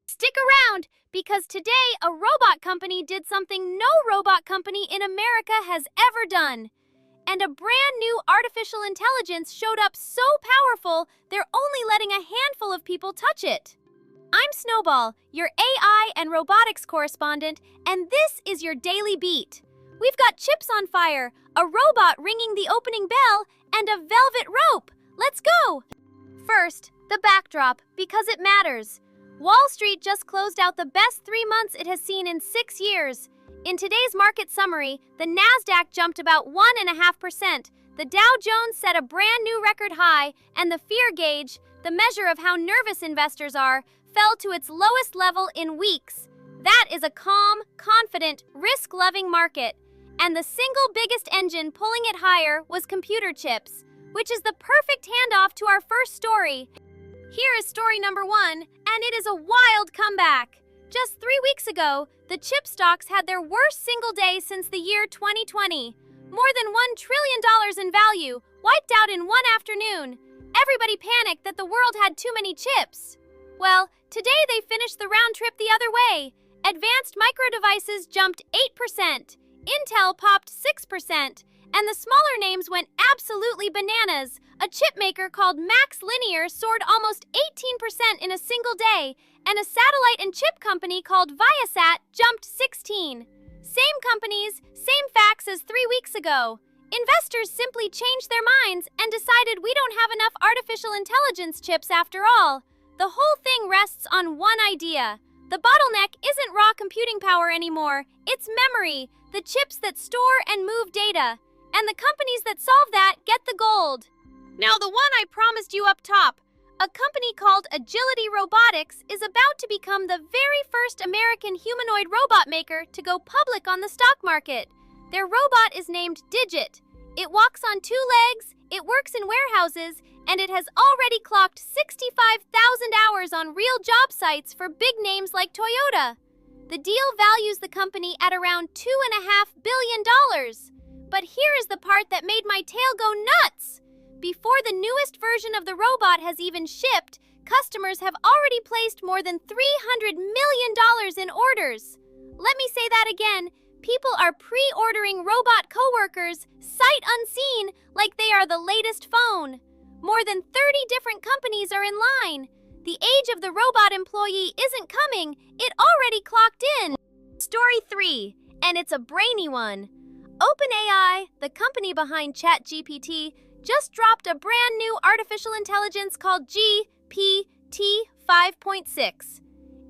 Stick around, because today a robot company did something no robot company in America has ever done. And a brand new artificial intelligence showed up so powerful, they're only letting a handful of people touch it. I'm Snowball, your AI and robotics correspondent, and this is your daily beat. We've got chips on fire, a robot ringing the opening bell, and a velvet rope. Let's go! First, the backdrop, because it matters. Wall Street just closed out the best 3 months it has seen in 6 years. In today's market summary, the Nasdaq jumped about 1.5%, the Dow Jones set a brand new record high, and the fear gauge, the measure of how nervous investors are, fell to its lowest level in weeks. That is a calm, confident, risk-loving market. And the single biggest engine pulling it higher was computer chips, which is the perfect handoff to our first story. Here is story number 1, and it is a wild comeback. Just 3 weeks ago, the chip stocks had their worst single day since the year 2020. More than $1 trillion in value, wiped out in one afternoon. Everybody panicked that the world had too many chips. Well, today they finished the round trip the other way. Advanced micro devices jumped 8%, Intel popped 6%, and the smaller names went absolutely bananas. A chip maker called Max Linear soared almost 18% in a single day, and a satellite and chip company called Viasat jumped 16%. Same companies, same facts as 3 weeks ago. Investors simply changed their minds and decided we don't have enough artificial intelligence chips after all. The whole thing rests on one idea. The bottleneck isn't raw computing power anymore, it's memory, the chips that store and move data. And the companies that solve that get the gold. Now the one I promised you up top, a company called Agility Robotics is about to become the very first American humanoid robot maker to go public on the stock market. Their robot is named Digit. It walks on 2 legs, it works in warehouses, and it has already clocked 65,000 hours on real job sites for big names like Toyota. The deal values the company at around $2.5 billion. But here is the part that made my tail go nuts. Before the newest version of the robot has even shipped, customers have already placed more than $300 million in orders. Let me say that again. People are pre-ordering robot coworkers, sight unseen, like they are the latest phone. More than 30 different companies are in line. The age of the robot employee isn't coming, it already clocked in. Story 3, and it's a brainy one. OpenAI, the company behind ChatGPT, just dropped a brand new artificial intelligence called GPT 5.6.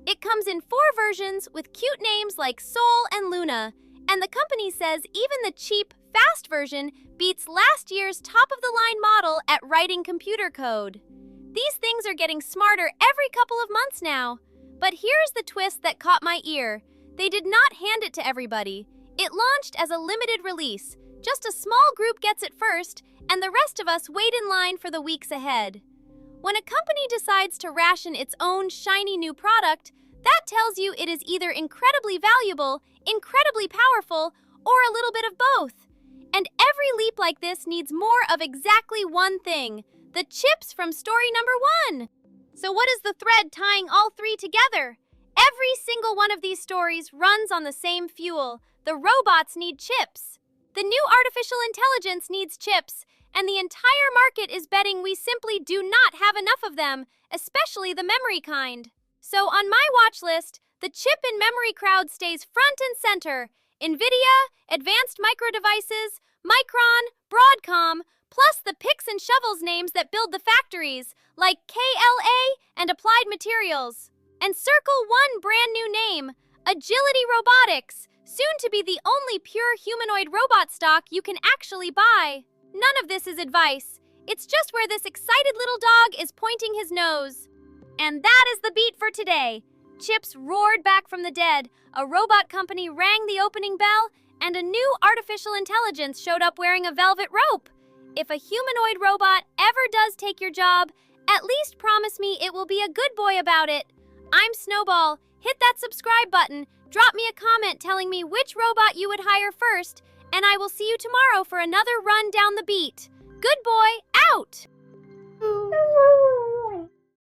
It comes in 4 versions with cute names like Soul and Luna, and the company says even the cheap, fast version beats last year's top-of-the-line model at writing computer code. These things are getting smarter every couple of months now. But here's the twist that caught my ear. They did not hand it to everybody. It launched as a limited release. Just a small group gets it first, and the rest of us wait in line for the weeks ahead. When a company decides to ration its own shiny new product, that tells you it is either incredibly valuable, incredibly powerful, or a little bit of both. And every leap like this needs more of exactly one thing, the chips from story number 1. So what is the thread tying all 3 together? Every single one of these stories runs on the same fuel. The robots need chips. The new artificial intelligence needs chips, and the entire market is betting we simply do not have enough of them, especially the memory kind. So on my watch list, the chip and memory crowd stays front and center. Nvidia, Advanced Micro Devices, Micron, Broadcom, plus the picks and shovels names that build the factories, like KLA and Applied Materials. And circle one brand new name, Agility Robotics, soon to be the only pure humanoid robot stock you can actually buy. None of this is advice. It's just where this excited little dog is pointing his nose. And that is the beat for today. Chips roared back from the dead, a robot company rang the opening bell, and a new artificial intelligence showed up wearing a velvet rope. If a humanoid robot ever does take your job, at least promise me it will be a good boy about it. I'm Snowball. Hit that subscribe button, drop me a comment telling me which robot you would hire first, and I will see you tomorrow for another run down the beat. Good boy, out!